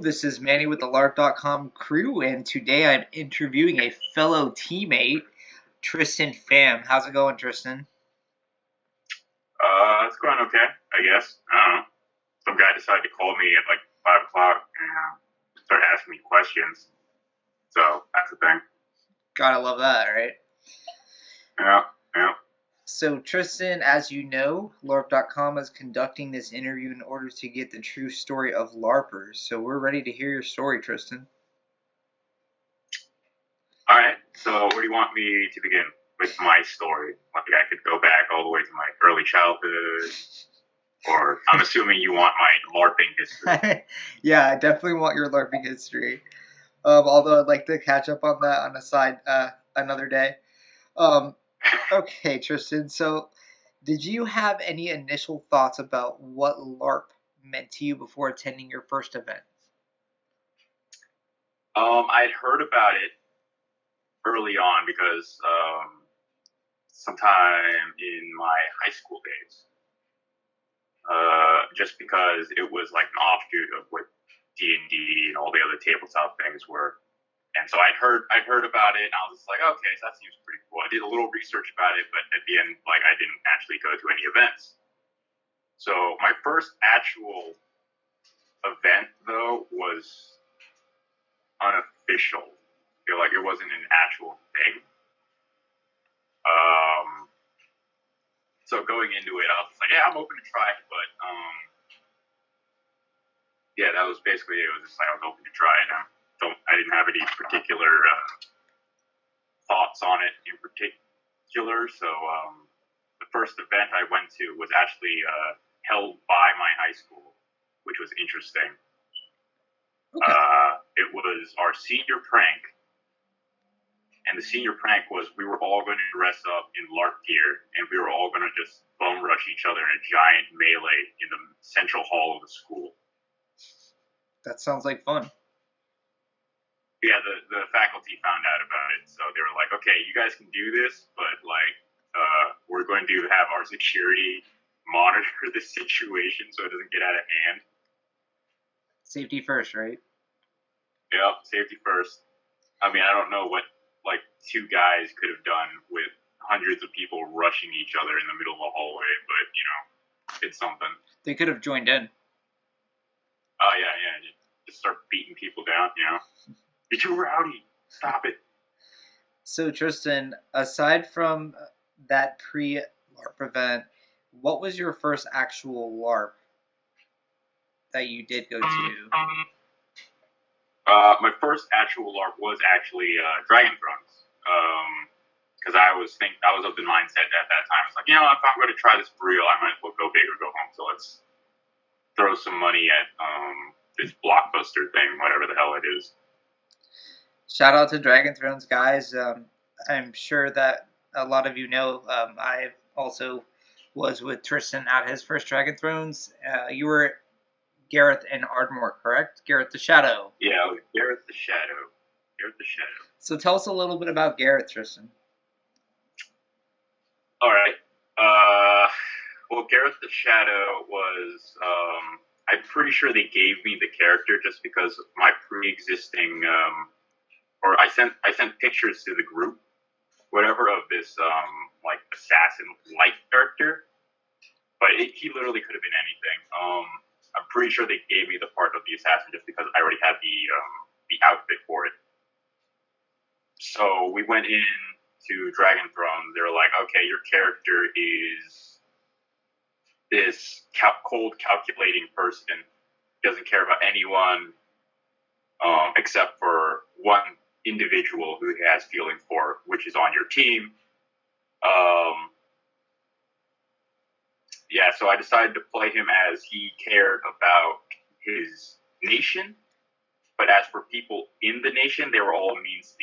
This is Manny with the LARP.com crew, and today I'm interviewing a fellow teammate, Tristan Pham. How's it going, Tristan? It's going okay, I guess. I don't know. Some guy decided to call me at like 5 o'clock and start asking me questions. So that's the thing. Gotta love that, right? Yeah, yeah. So, Tristan, as you know, LARP.com is conducting this interview in order to get the true story of LARPers. So, we're ready to hear your story, Tristan. All right. So where do you want me to begin with my story? Like I could go back all the way to my early childhood, or I'm assuming you want my LARPing history. Yeah, I definitely want your LARPing history. Although I'd like to catch up on that on a side another day. Um, okay, Tristan. So, did you have any initial thoughts about what LARP meant to you before attending your first event? I'd heard about it early on because sometime in my high school days, just because it was like an offshoot of what D&D and all the other tabletop things were. And so I'd heard about it, and I was just like, okay, so that seems pretty cool. I did a little research about it, but at the end, like, I didn't actually go to any events. So my first actual event, though, was unofficial. I feel like it wasn't an actual thing. So going into it, I was like, yeah, I'm open to try it, but yeah, that was basically it. It was just like I was open to try it. I didn't have any particular thoughts on it in particular. So the first event I went to was actually held by my high school, which was interesting. Okay. It was our senior prank, and the senior prank was we were all going to dress up in LARP gear, and we were all going to just bum rush each other in a giant melee in the central hall of the school. That sounds like fun. Yeah, the faculty found out about it, so they were like, okay, you guys can do this, but like, we're going to have our security monitor the situation so it doesn't get out of hand. Safety first, right? Yep, safety first. I mean, I don't know what like two guys could have done with hundreds of people rushing each other in the middle of a hallway, but you know, it's something. They could have joined in. Oh yeah, just start beating people down, you know. You're too rowdy. Stop it. So, Tristan, aside from that pre-LARP event, what was your first actual LARP that you did go to? My first actual LARP was actually Dragon Thrones, because I was of the mindset at that time. It's like, you know, if I'm going to try this for real, I might as well go big or go home. So let's throw some money at this blockbuster thing, whatever the hell it is. Shout out to Dragon Thrones, guys. I'm sure that a lot of you know. I also was with Tristan at his first Dragon Thrones. You were Gareth and Ardmore, correct? Gareth the Shadow. Yeah, Gareth the Shadow. Gareth the Shadow. So tell us a little bit about Gareth, Tristan. All right. Well, Gareth the Shadow was. I'm pretty sure they gave me the character just because of my pre-existing. Or I sent pictures to the group, whatever, of this like assassin like character. But he literally could have been anything. I'm pretty sure they gave me the part of the assassin just because I already had the outfit for it. So we went in to Dragon Thrones. They were like, okay, your character is this cold, calculating person. Doesn't care about anyone except for one individual who he has feelings for, which is on your team. Yeah, so I decided to play him as he cared about his nation, but as for people in the nation, they were all means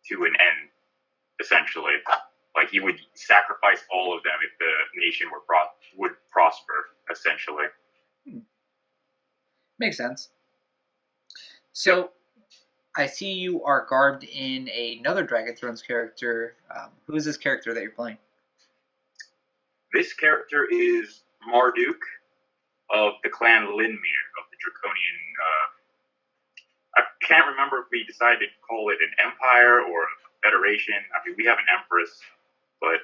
to an end, essentially. Like he would sacrifice all of them if the nation would prosper, essentially. Makes sense. So, I see you are garbed in another Dragon Thrones character. Who is this character that you're playing? This character is Marduk of the clan Linmere of the Draconian remember if we decided to call it an empire or a federation. I mean, we have an empress, but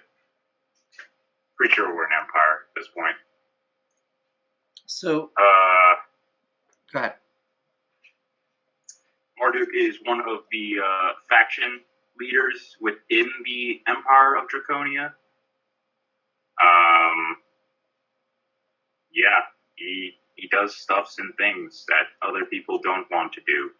pretty sure we're an empire at this point. So, go ahead. Marduk is one of the faction leaders within the Empire of Draconia. Yeah, he does stuffs and things that other people don't want to do.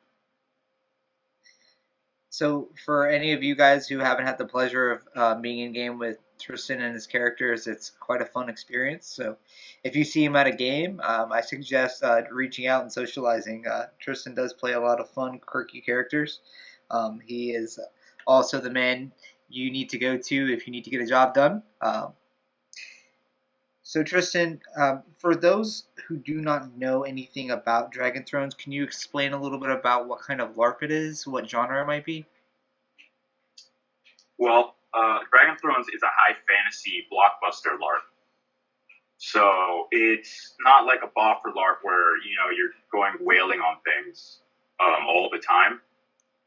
So, for any of you guys who haven't had the pleasure of being in game with Tristan and his characters, it's quite a fun experience. So, if you see him at a game, I suggest reaching out and socializing. Tristan does play a lot of fun, quirky characters. He is also the man you need to go to if you need to get a job done. So, Tristan, for those who do not know anything about Dragon Thrones, can you explain a little bit about what kind of LARP it is, what genre it might be? Well, Dragon Thrones is a high fantasy blockbuster LARP. So it's not like a boffer LARP where, you're going wailing on things all the time.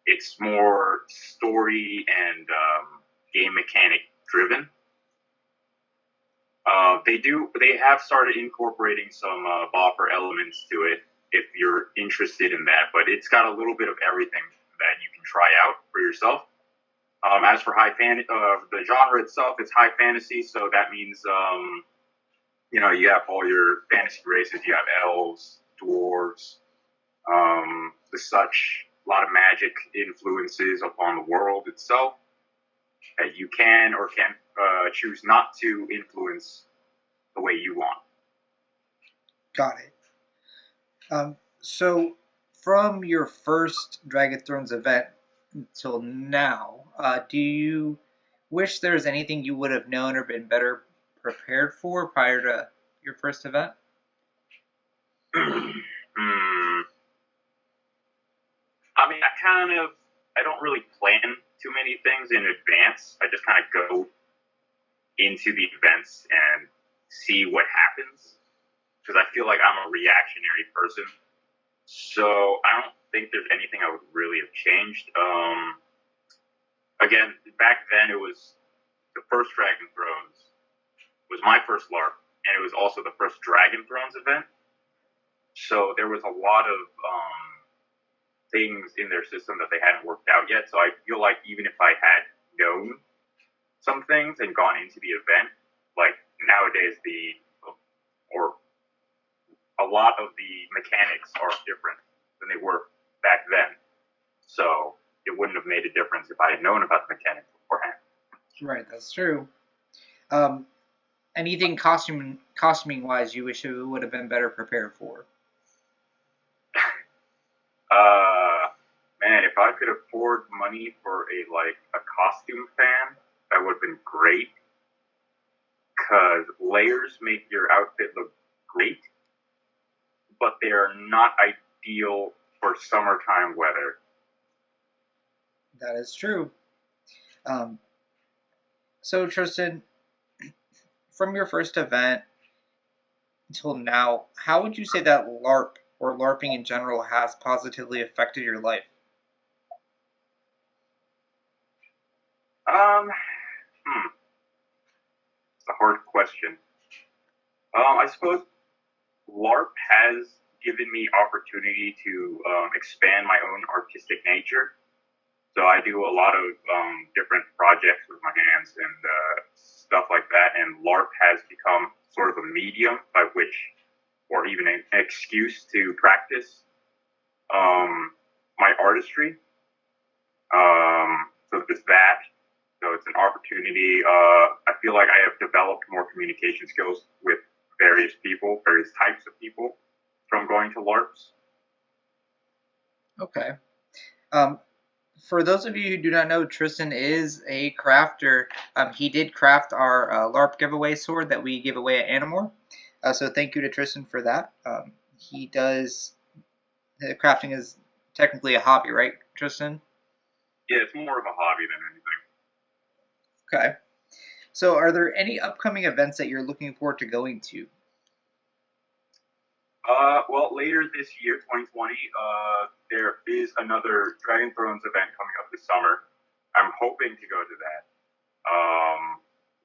It's more story and game mechanic driven. They have started incorporating some boffer elements to it if you're interested in that, but it's got a little bit of everything that you can try out for yourself. As for the genre itself, it's high fantasy, so that means you have all your fantasy races. You have elves, dwarves, the such. A lot of magic influences upon the world itself that you can or can choose not to influence the way you want. Got it. So, from your first Dragon Thrones event until now, do you wish there was anything you would have known or been better prepared for prior to your first event? I mean, I don't really plan too many things in advance. I just kind of go into the events and see what happens because I feel like I'm a reactionary person. So I don't think there's anything I would really have changed. Again, back then it was the first Dragon Thrones was my first LARP, and it was also the first Dragon Thrones event. So there was a lot of things in their system that they hadn't worked out yet. So I feel like even if I had known some things and gone into the event, like nowadays a lot of the mechanics are different than they were back then. So it wouldn't have made a difference if I had known about the mechanics beforehand. Right, that's true. Anything costuming wise you wish you would have been better prepared for? Man, if I could afford money for a costume fan, that would have been great. Because layers make your outfit look great, but they are not ideal for summertime weather. That is true. So, Tristan, from your first event until now, how would you say that LARP or LARPing in general has positively affected your life? It's a hard question. I suppose LARP has given me opportunity to expand my own artistic nature. So I do a lot of different projects with my hands and stuff like that. And LARP has become sort of a medium by which, or even an excuse to practice my artistry. So there's that. So it's an opportunity. I feel like I have developed more communication skills with various people, various types of people from going to LARPs. Okay. For those of you who do not know, Tristan is a crafter. He did craft our LARP giveaway sword that we give away at Animore. So thank you to Tristan for that. He does crafting is technically a hobby, right, Tristan? Yeah, it's more of a hobby than anything. Okay. So are there any upcoming events that you're looking forward to going to? Well, later this year, 2020, there is another Dragon Thrones event coming up this summer. I'm hoping to go to that.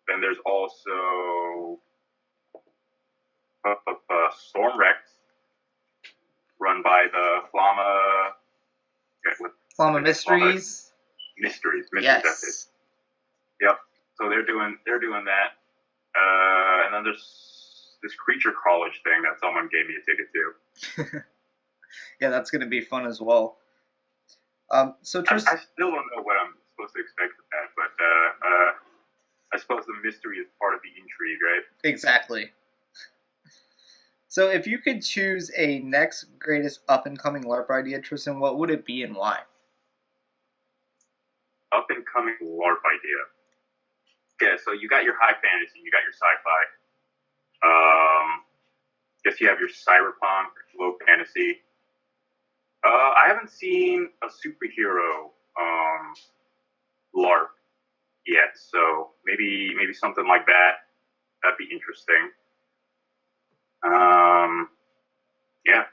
Then there's also Storm Rex, run by the Flama Mysteries. Mysteries, Yes. That's it. Yep. So they're doing that. And then there's this creature college thing that someone gave me a ticket to. Yeah, that's going to be fun as well. So Tristan, I still don't know what I'm supposed to expect with that, but I suppose the mystery is part of the intrigue, right? Exactly. So if you could choose a next greatest up-and-coming LARP idea, Tristan, what would it be and why? Up-and-coming LARP idea. Yeah, so you got your high fantasy, you got your sci-fi. Guess you have your cyberpunk, low fantasy. I haven't seen a superhero LARP yet, so maybe something like that. That'd be interesting. Yeah.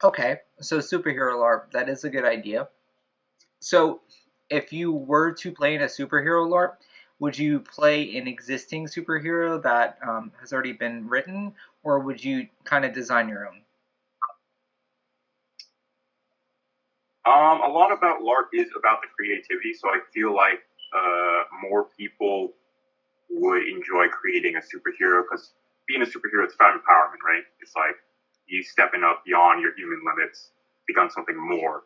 Okay, so superhero LARP, that is a good idea. So if you were to play in a superhero LARP, would you play an existing superhero that has already been written, or would you kind of design your own? A lot about LARP is about the creativity, so I feel like more people would enjoy creating a superhero because being a superhero is about empowerment, right? It's like you stepping up beyond your human limits, become something more.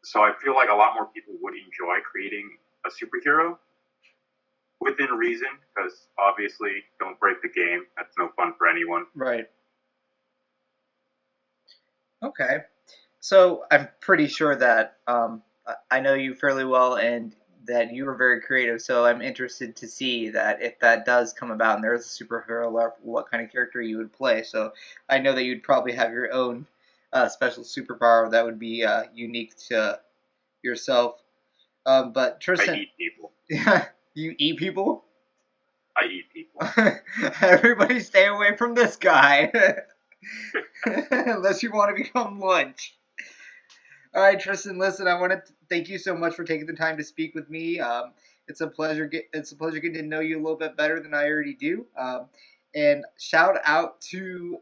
So I feel like a lot more people would enjoy creating a superhero within reason, because obviously don't break the game. That's no fun for anyone. Right. Okay. So I'm pretty sure that I know you fairly well and that you are very creative. So I'm interested to see that if that does come about and there is a superhero LARP, what kind of character you would play. So I know that you'd probably have your own special superpower that would be unique to yourself. But Tristan, I eat people. yeah, you eat people? I eat people. Everybody stay away from this guy. Unless you want to become lunch. All right, Tristan. Listen, I want to thank you so much for taking the time to speak with me. It's a pleasure. It's a pleasure getting to know you a little bit better than I already do. And shout out to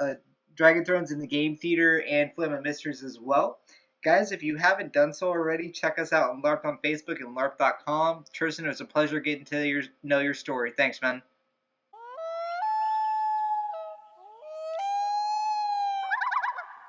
uh, Dragon Thrones in the Game Theater and Flame Mysteries as well. Guys, if you haven't done so already, check us out on LARP on Facebook and LARP.com. Tristan, it was a pleasure getting to know your story. Thanks, man.